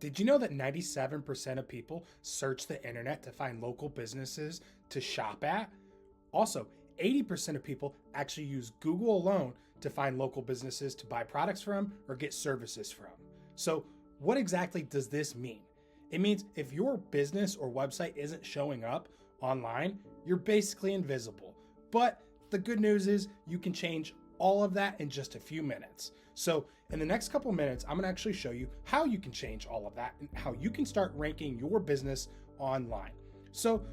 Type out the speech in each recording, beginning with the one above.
Did you know that 97% of people search the internet to find local businesses to shop at? Also, 80% of people actually use Google alone to find local businesses to buy products from or get services from. So, what exactly does this mean? It means if your business or website isn't showing up online, you're basically invisible. But the good news is you can change all of that in just a few minutes. So in the next couple of minutes, I'm gonna actually show you how you can change all of that and how you can start ranking your business online. So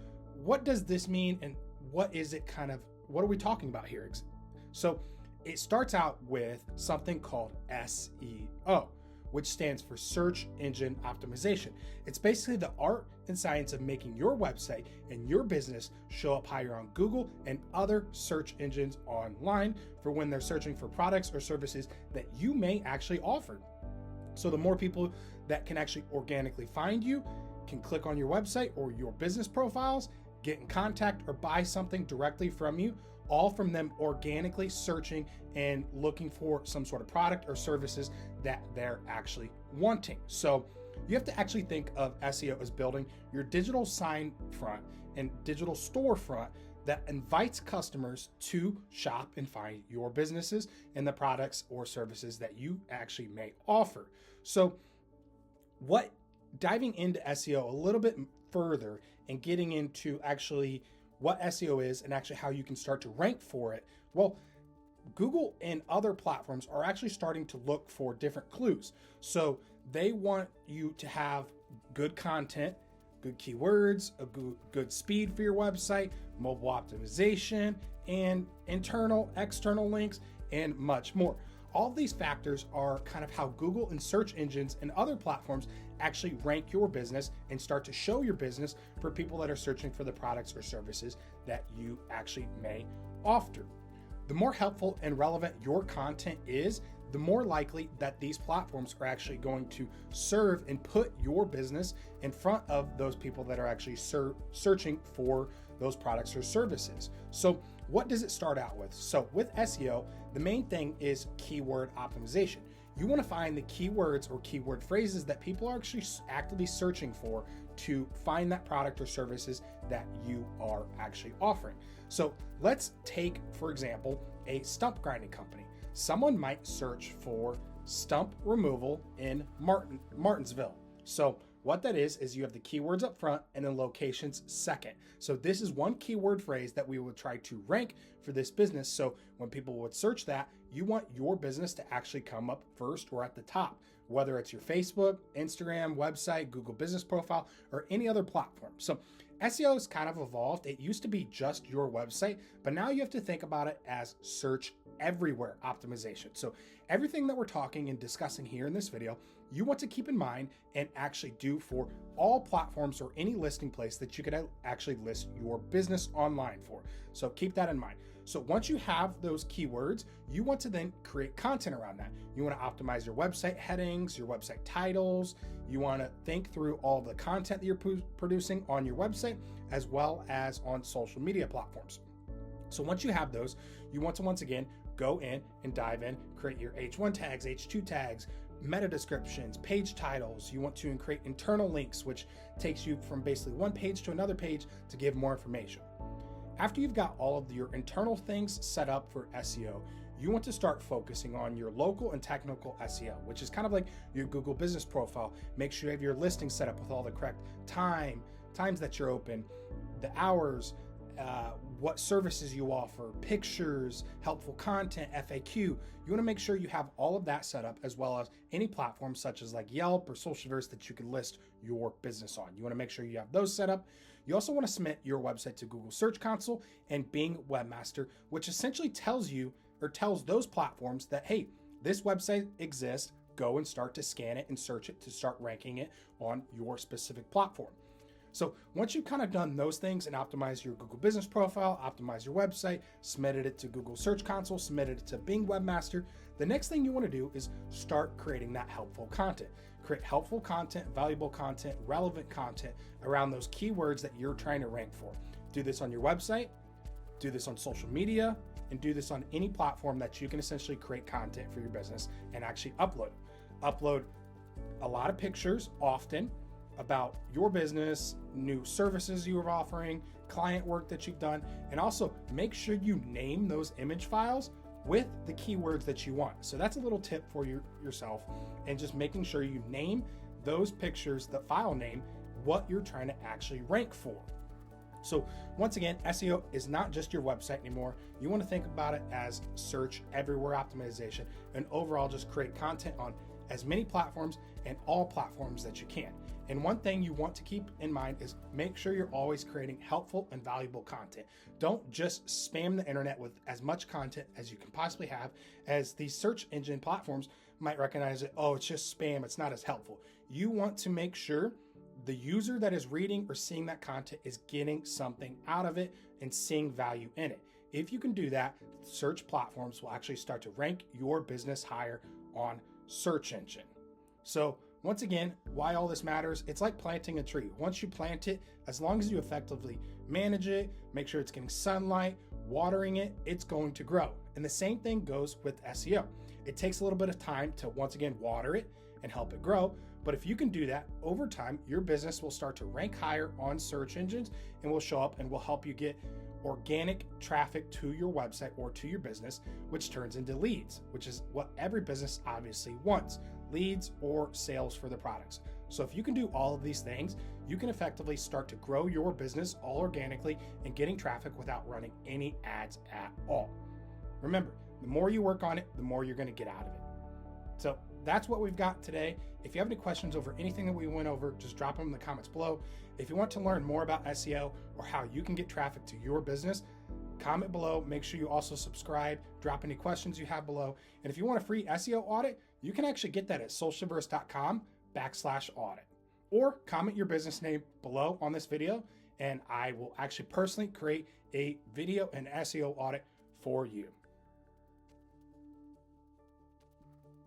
what does this mean and what are we talking about here? So it starts out with something called SEO, which stands for search engine optimization. It's basically the art and science of making your website and your business show up higher on Google and other search engines online for when they're searching for products or services that you may actually offer. So the more people that can actually organically find you, can click on your website or your business profiles, get in contact or buy something directly from you, all from them organically searching and looking for some sort of product or services that they're actually wanting. So you have to actually think of SEO as building your digital sign front and digital storefront that invites customers to shop and find your businesses and the products or services that you actually may offer. So diving into SEO a little bit further and getting into actually what SEO is and actually how you can start to rank for it. Well, Google and other platforms are actually starting to look for different clues. So they want you to have good content, good keywords, a good speed for your website, mobile optimization, and internal, external links, and much more. All of these factors are kind of how Google and search engines and other platforms actually rank your business and start to show your business for people that are searching for the products or services that you actually may offer. The more helpful and relevant your content is, the more likely that these platforms are actually going to serve and put your business in front of those people that are actually searching for those products or services. So what does it start out with? So with SEO, the main thing is keyword optimization. You want to find the keywords or keyword phrases that people are actually actively searching for to find that product or services that you are actually offering. So let's take, for example, a stump grinding company. Someone might search for stump removal in Martinsville. So what that is you have the keywords up front and then locations second. So this is one keyword phrase that we will try to rank for this business. So when people would search that, you want your business to actually come up first or at the top, whether it's your Facebook, Instagram, website, Google business profile, or any other platform. So SEO has kind of evolved. It used to be just your website, but now you have to think about it as search everywhere optimization. So everything that we're talking and discussing here in this video, you want to keep in mind and actually do for all platforms or any listing place that you could actually list your business online for. So keep that in mind. So once you have those keywords, you want to then create content around that. You want to optimize your website headings, your website titles. You want to think through all the content that you're producing on your website, as well as on social media platforms. So once you have those, you want to once again go in and dive in, create your H1 tags, H2 tags, meta descriptions, page titles. You want to create internal links, which takes you from basically one page to another page to give more information. After you've got all of your internal things set up for SEO, you want to start focusing on your local and technical SEO, which is kind of like your Google business profile. Make sure you have your listing set up with all the correct times that you're open, the hours, what services you offer, pictures, helpful content, FAQ. You want to make sure you have all of that set up, as well as any platform such as like Yelp or Socialverse that you can list your business on. You want to make sure you have those set up. You also want to submit your website to Google Search Console and Bing Webmaster, which essentially tells you or tells those platforms that, hey, this website exists, go and start to scan it and search it to start ranking it on your specific platform. So once you've kind of done those things and optimized your Google business profile, optimized your website, submitted it to Google Search Console, submitted it to Bing Webmaster, the next thing you want to do is start creating that helpful content. Create helpful content, valuable content, relevant content around those keywords that you're trying to rank for. Do this on your website, do this on social media, and do this on any platform that you can essentially create content for your business and actually upload a lot of pictures often about your business, new services you're offering, client work that you've done, and also make sure you name those image files with the keywords that you want. So that's a little tip for yourself, and just making sure you name those pictures, the file name, what you're trying to actually rank for. So once again, SEO is not just your website anymore. You want to think about it as search everywhere optimization, and overall just create content on as many platforms and all platforms that you can. And one thing you want to keep in mind is make sure you're always creating helpful and valuable content. Don't just spam the internet with as much content as you can possibly have, as these search engine platforms might recognize it. Oh, it's just spam. It's not as helpful. You want to make sure the user that is reading or seeing that content is getting something out of it and seeing value in it. If you can do that, search platforms will actually start to rank your business higher on search engine. So once again, why all this matters, it's like planting a tree. Once you plant it, as long as you effectively manage it, make sure it's getting sunlight, watering it, it's going to grow. And the same thing goes with SEO. It takes a little bit of time to, once again, water it and help it grow. But if you can do that over time, your business will start to rank higher on search engines and will show up and will help you get organic traffic to your website or to your business, which turns into leads, which is what every business obviously wants, leads or sales for the products. So if you can do all of these things, you can effectively start to grow your business all organically and getting traffic without running any ads at all. Remember, the more you work on it, the more you're going to get out of it. So that's what we've got today. If you have any questions over anything that we went over, just drop them in the comments below. If you want to learn more about SEO or how you can get traffic to your business, comment below. Make sure you also subscribe, drop any questions you have below. And if you want a free SEO audit, you can actually get that at socialverse.com/audit, or comment your business name below on this video, and I will actually personally create a video and SEO audit for you.